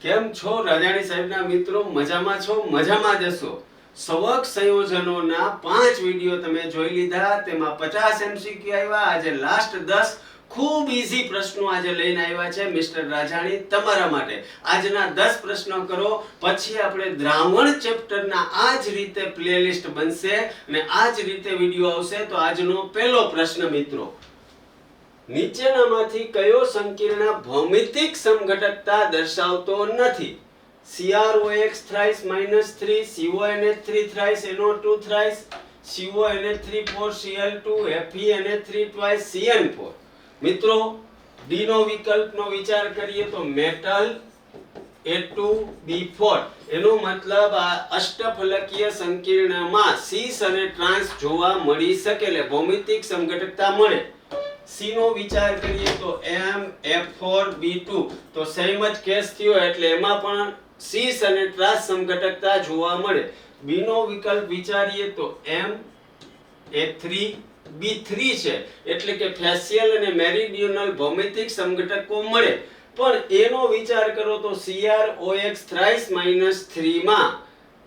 કેમ છો રાજાણી સાહેબના મિત્રો? મજામાં છો? મજામાં જ હશો. સવક સંયોજનોના 5 વિડિયો તમે જોઈ લીધા, તેમાં 50 MCQ આવ્યા. આજે લાસ્ટ 10 ખૂબ ઈઝી પ્રશ્નો આજે લઈને આવ્યા છે મિસ્ટર રાજાણી તમારા માટે. આજના 10 પ્રશ્નો કરો, પછી આપણે દ્રાવણ ચેપ્ટરના આ જ રીતે પ્લેલિસ્ટ બનશે અને આ જ રીતે વિડિયો આવશે. તો આજનો પહેલો પ્રશ્ન મિત્રો, નીચેનામાંથી કયો સંકીર્ણ ભૌમિતિક સમઘટકતા દર્શાવતો નથી? CrOX thrice -3, CONH3 thrice, NO2 thrice, CONH3 4, Cl2, FeNH3 twice, CN4. મિત્રો D નો વિકલ્પનો વિચાર કરીએ તો મેટલ A2B4, એનો મતલબ આ અષ્ટફલકીય સંકીર્ણમાં સીસ અને ટ્રાન્સ જોવા મળી શકે, એટલે ભૌમિતિક સમઘટકતા મળે. C નો વિચાર કરીએ તો MF4B2, તો સેમ જ કેસ થયો, એટલે એમાં પણ સીસ અને ટ્રાન્સ સમઘટકતા જોવા મળે. B નો વિકલ્પ વિચારીએ તો MA3B3 છે, એટલે કે ફેશિયલ અને મેરીડિયોનલ ભૌમિતિક સમઘટકો મળે. પણ એનો વિચાર કરો તો CrOX thrice -3 માં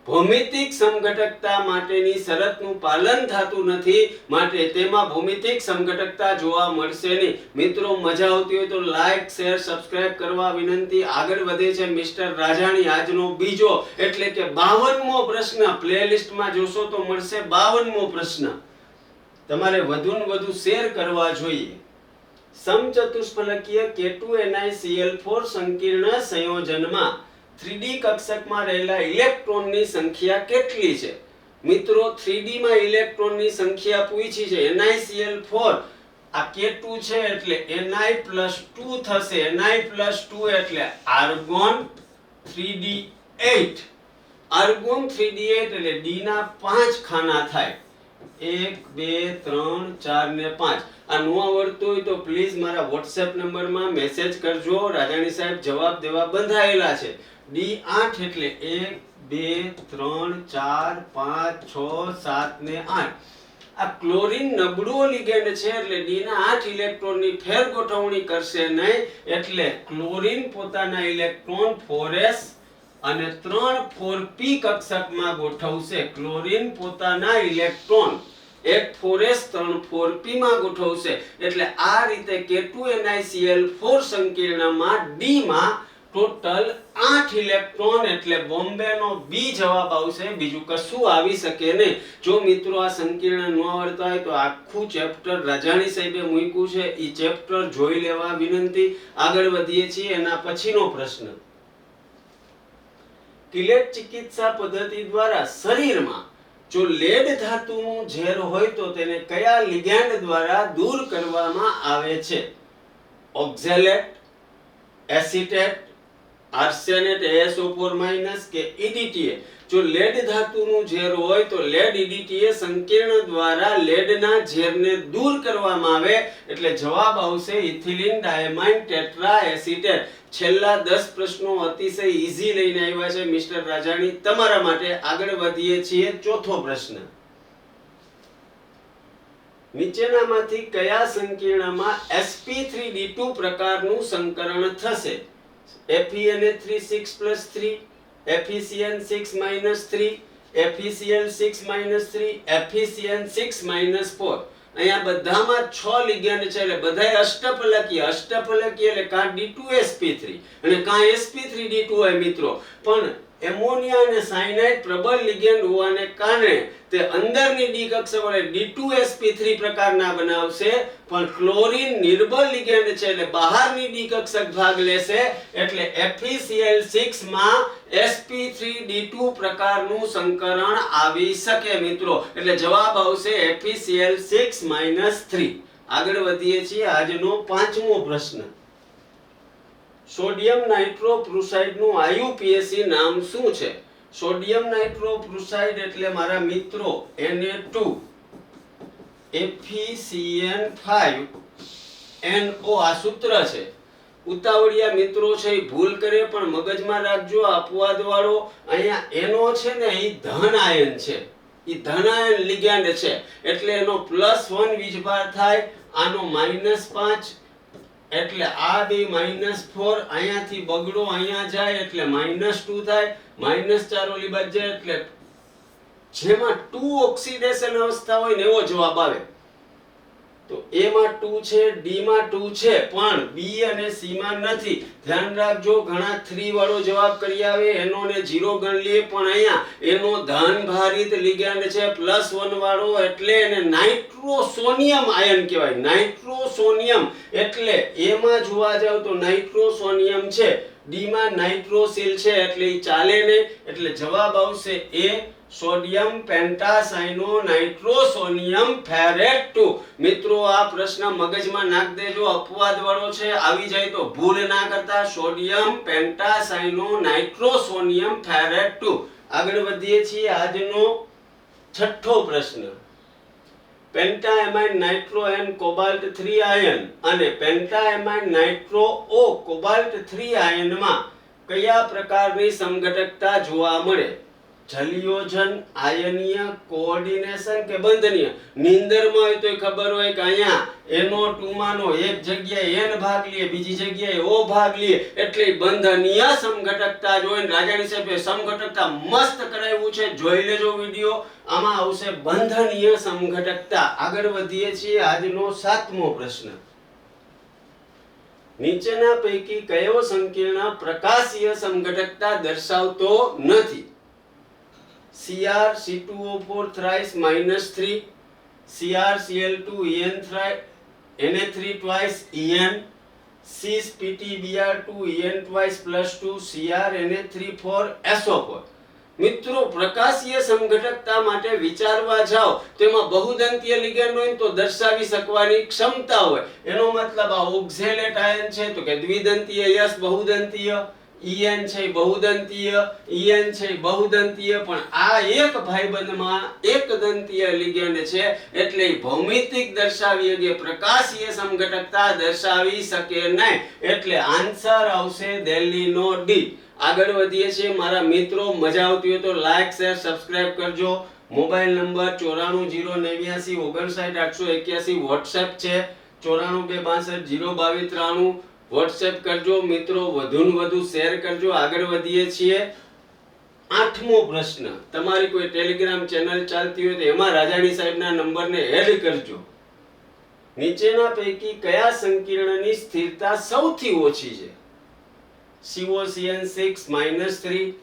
ભૌમિતિક સમઘટકતા માટેની શરતનું પાલન થતું નથી, માટે તેમાં ભૌમિતિક સમઘટકતા જોવા મળશે નહીં. મિત્રો મજા આવતી હોય તો લાઈક, શેર, સબસ્ક્રાઇબ કરવા વિનંતી. આગળ વધે છે મિસ્ટર રાજાણી. આજનો બીજો એટલે કે 52મો પ્રશ્ન. પ્લેલિસ્ટમાં જોશો તો મળશે 52મો પ્રશ્ન. તમારે વધુને વધુ શેર કરવા જોઈએ. સમચતુષ્ફલકીય K2NiCl4 સંકીર્ણ સંયોજનમાં 3D કક્ષકમાં રહેલા ઇલેક્ટ્રોનની સંખ્યા કેટલી છે? મિત્રો 3D માં ઇલેક્ટ્રોનની સંખ્યા પૂછી છે. NiCl4 આ K2 છે એટલે Ni+2 થશે. Ni+2 એટલે આર્ગોન 3D8. આર્ગોન 3D8 એટલે D ના 5 ખાના થાય. 1 2 3 4 ને 5. આ ન આવડતું હોય તો પ્લીઝ મારા WhatsApp નંબરમાં મેસેજ કરજો. રાજાણી સાહેબ જવાબ દેવા બંધાયેલા છે. D8 એટલે 1 2 3 4 5 6 7 ને 8. આ ક્લોરીન નબળો લિગેન્ડ છે, એટલે D ના 8 ઇલેક્ટ્રોનની ફેર ગોઠવણી કરશે નહીં, એટલે ક્લોરીન પોતાના ઇલેક્ટ્રોન 4s અને 3 4p કક્ષકમાં ગોઠવશે. ક્લોરીન પોતાના ઇલેક્ટ્રોન એક 4s 3 4p માં ગોઠવશે. એટલે આ રીતે K2NiCl4 સંકીર્ણમાં D માં ટોટલ 8 ઇલેક્ટ્રોન, એટલે બોમ્બેનો B જવાબ આવશે, બીજું કશું આવી શકે નહીં. જો મિત્રો આ સંકીર્ણ ન આવડતા હોય તો આખું ચેપ્ટર રાજાણી સાહેબે મૂક્યું છે, એ ચેપ્ટર જોઈ લેવા વિનંતી. આગળ વધીએ છીએ એના પછીનો પ્રશ્ન. કિલેટ ચિકિત્સા પદ્ધતિ દ્વારા શરીરમાં જો લેડ ધાતુનું ઝેર હોય તો તેને કયા લિગેન્ડ દ્વારા દૂર કરવામાં આવે છે? ઓક્ઝેલેટ, એસિટેટ, આર્સેનેટ ASO4- કે EDTA? જો લેડ ધાતુનું ઝેર હોય તો લેડ EDTA સંકીર્ણ દ્વારા લેડના ઝેરને દૂર કરવામાં આવે, એટલે જવાબ આવશે ઇથિલિન ડાયમાઇન ટેટ્રા એસિટેટ. છેલ્લા 10 પ્રશ્નો અતિશય ઈઝી લઈને આવ્યા છે મિસ્ટર રાજાણી તમારા માટે. આગળ વધીએ છીએ ચોથો પ્રશ્ન. નીચેનામાંથી કયા સંકીર્ણમાં sp3d2 પ્રકારનું સંકરણ થશે? FeNH3 6+3, FeCN6-3, FeCl6-3, FeCN6-4. અહીંયા બધામાં 6 લિગેન્ડ છે, એટલે બધાય અષ્ટફલકીય. અષ્ટફલકીય એટલે કાં D2sp3 અને કાં sp3d2 હોય મિત્રો. પણ એમોનિયા અને સાયનાઇડ પ્રબળ લિગેન્ડ હોવાને કારણે તે અંદરની D કક્ષક વડે D2sp3 પ્રકારના બનાવશે, પણ ક્લોરીન નિર્બળ લિગેન્ડ છે, એટલે બહારની D કક્ષક ભાગ લેશે, એટલે FeCl6 માં sp3d2 પ્રકારનું સંકરણ આવી શકે મિત્રો. એટલે જવાબ આવશે FeCl6-3. આગળ વધીએ છીએ આજનો પાંચમો પ્રશ્ન. સોડિયમ નાઇટ્રોપ્રુસાઇડ નું IUPAC નામ શું છે? સોડિયમ નાઇટ્રોપ્રુસાઇડ એટલે મારા મિત્રો Na2 FeCN5NO આ સૂત્ર છે. ઉતાવળિયા મિત્રો છે એ ભૂલ કરે, પણ મગજમાં રાખજો અપવાદ વાળો. અહીંયા NO છે ને એ ધન આયન છે, એ ધન આયન લિગેન્ડ છે, એટલે એનો +1 વીજભાર થાય, આનો -5 એટલે આ બે -4 અહીંયાથી બગડો અહીંયા જાય એટલે -2 થાય, -4 ઓલી બાજુ જાય એટલે જેમાં 2 ઓક્સિડેશન અવસ્થા હોય ને એવો જવાબ આવે. તો A માં 2 છે, D માં 2 છે, પણ B અને C માં નથી. ધ્યાન રાખજો, ઘણા 3 વાળો જવાબ કરી આવે એનો ને 0 ગણ લે, પણ અહીંયા એનો ધન ભારિત લિગેન્ડ છે +1 વાળો, એટલે એને નાઇટ્રોસોનિયમ આયન કહેવાય. નાઇટ્રોસોનિયમ એટલે A માં જોવા જાવ તો નાઇટ્રોસોનિયમ છે, D માં નાઇટ્રોસિલ છે, એટલે ઈ ચાલે નહીં. એટલે જવાબ આવશે A, સોડિયમ પેન્ટાસાયનો નાઇટ્રોસોનિયમ ફેરેટ 2. મિત્રો આ પ્રશ્ન મગજમાં નાખ દેજો, અપવાદ વાળો છે, આવી જાય તો ભૂલ ના કરતા. સોડિયમ પેન્ટાસાયનો નાઇટ્રોસોનિયમ ફેરેટ 2. આગળ વધીએ છીએ. આજનો છઠ્ઠો પ્રશ્ન. પેન્ટાએમાઇન નાઇટ્રો એન કોબાલ્ટ 3 આયન અને પેન્ટાએમાઇન નાઇટ્રો ઓ કોબાલ્ટ 3 આયનમાં કયા પ્રકારની સમઘટકતા જોવા મળે? જલયોજન, આયનીય, કોઓર્ડિનેશન કે બંધનીય? નીંદરમાં હોય તો ખબર હોય કે અહીંયા NO2 માનો એક જગ્યાએ N ભાગ લે, બીજી જગ્યાએ O ભાગ લે, એટલે બંધનીય સમઘટકતા જોઈને રાજાની સાહેબે સમઘટકતા મસ્ત કરાવ્યું છે, જોઈ લેજો વિડિયો. આમાં આવશે બંધનીય સમઘટકતા. આગળ વધીએ છીએ. આજનો સાતમો પ્રશ્ન. નીચેના પૈકી કયો સંકીર્ણ પ્રકાશીય સમઘટકતા દર્શાવતો નથી? Cr C2O4 thrice -3, Cr Cl2 En Na3 twice En, Cis PtBr2 En twice +2, Cr Na3 4 SO4. મિત્રો પ્રકાશીય સમઘટકતા માટે વિચારવા જાઓ તો એમાં બહુદંતીય લિગેન્ડ હોય તો દર્શાવી શકવાની ક્ષમતા હોય. એનો મતલબ આ ઓક્ઝેલેટ આયન છે તો કે દ્વિદંતીય, યસ બહુદંતીય, En છે બહુદંતીય, En છે બહુદંતીય, પણ આ એક ભાઈબંધમાં એકદંતીય લિગેન્ડ છે, એટલે ભૌમિતિક દર્શાવી કે પ્રકાશીય સમઘટકતા દર્શાવી શકે નહીં. એટલે આન્સર આવશે દિલ્હીનો D. આગળ વધીએ છીએ. મારા મિત્રો, મજા આવતી હોય તો લાઈક, શેર, સબસ્ક્રાઇબ કરજો. મોબાઈલ નંબર 9429859881 વોટ્સએપ છે, 9426502293 વોટ્સએપ કરજો. મિત્રો વધુ ને વધુ શેર કરજો. આગળ વધીએ છીએ. આઠમો પ્રશ્ન. તમારી કોઈ ટેલિગ્રામ ચેનલ ચાલતી હોય તો એમાં રાજાણી સાહેબના નંબરને એડ કરજો. નીચેના પૈકી કયા સંકીર્ણની સ્થિરતા સૌથી ઓછી છે? COCN6 -3,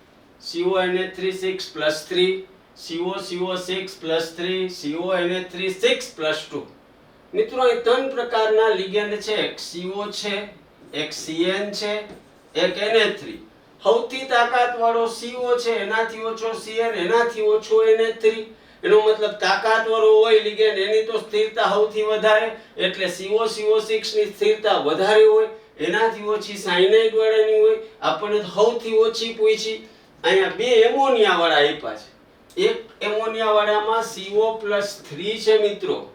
CONA3 6 +3, COCO6 +3, CONA3 6 +2. મિત્રો અહીં 3 પ્રકારના લિગેન્ડ છે. એક CO છે, એક CN છે, એક Na3. સૌથી તાકાતવાળો CO છે, એનાથી ઓછો CN, એનાથી ઓછો Na3. એનો મતલબ તાકાતવાળો હોય લિગેન્ડ એની તો સ્થિરતા સૌથી વધારે, એટલે COCO6 ની સ્થિરતા વધારે હોય, એનાથી ઓછી સાયનાઇડ વાળાની હોય. આપણને સૌથી ઓછી પૂછી. અહીંયા બે એમોનિયા વાળા આપ્યા છે. એક એમોનિયા વાળામાં CO+3 છે મિત્રો,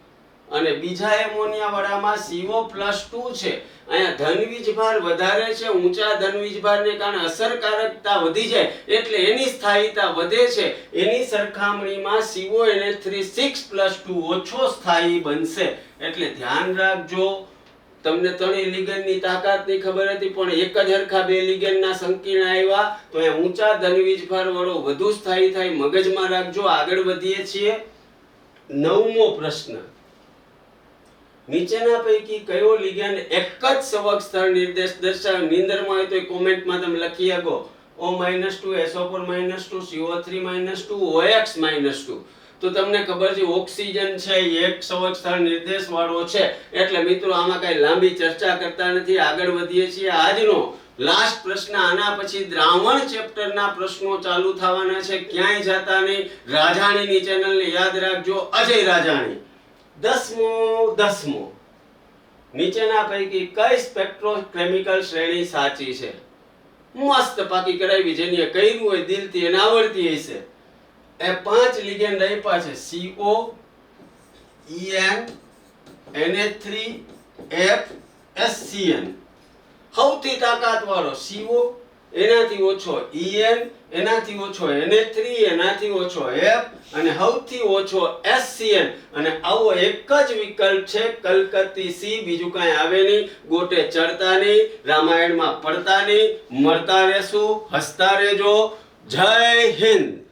અને બીજા એમોનિયા વાળામાં CO+2 છે. અહીંયા ધનવીજભાર વધારે છે, ઊંચા ધનવીજભારને કારણે અસરકારકતા વધી જાય એટલે એની સ્થાયીતા વધે છે. એની સરખામણીમાં CONA3 6+2 ઓછો સ્થાયી બનશે. એટલે ધ્યાન રાખજો. તમને ત્રણેય લિગેન્ડની તાકાતની ખબર હતી, પણ એક જ હરખા બે લિગેન્ડના સંકીર્ણ આવ્યા તો અહીંયા ઊંચા ધનવીજભાર વાળો વધુ સ્થાયી થાય. મગજમાં રાખજો. આગળ વધીએ છીએ. નવમો પ્રશ્ન. નીચેના પૈકી કયો લિગેન્ડ એક જ સવક સ્થળ નિર્દેશ દર્શાવે? નીંદરમાં હોય તો કોમેન્ટમાં તમે લખી શકો. O-2, SO4 -2, CO3 -2, OX -2. તો તમને ખબર છે ઓક્સિજન છે એક સવક સ્થળ નિર્દેશ વાળો છે. એટલે મિત્રો આમાં કઈ લાંબી ચર્ચા કરતા નથી. આગળ વધીએ છીએ. આજનો લાસ્ટ પ્રશ્ન. આના પછી દ્રાવણ ચેપ્ટરના પ્રશ્નો ચાલુ થવાના છે. ક્યાંય જતા નહીં. રાજાણીની ચેનલને યાદ રાખજો, અજય રાજાણી. 10મો. નીચેના પૈકી કઈ સ્પેક્ટ્રોકેમિકલ શ્રેણી સાચી છે? મસ્ત પાકી કરાવી, જેની કર્યું હોય દિલથી એને આવડતી હશે. એ 5 લિગેન્ડ આપ્યા છે. CO, En, Na3, F, SCN. સૌથી તાકાતવાળો CO, એનાથી ઓછો En, એનાથી ઓછો Na3, એનાથી ઓછો F અને સૌથી ઓછો HCl અને આવો એક જ વિકલ્પ છે કલકત્તી C, બીજું કાંઈ આવે નહીં. ગોટે ચડતા નહીં, રામાયણમાં પડતા નહીં. મળતા રહેશું, હસતા રહેજો. જય હિન્દ.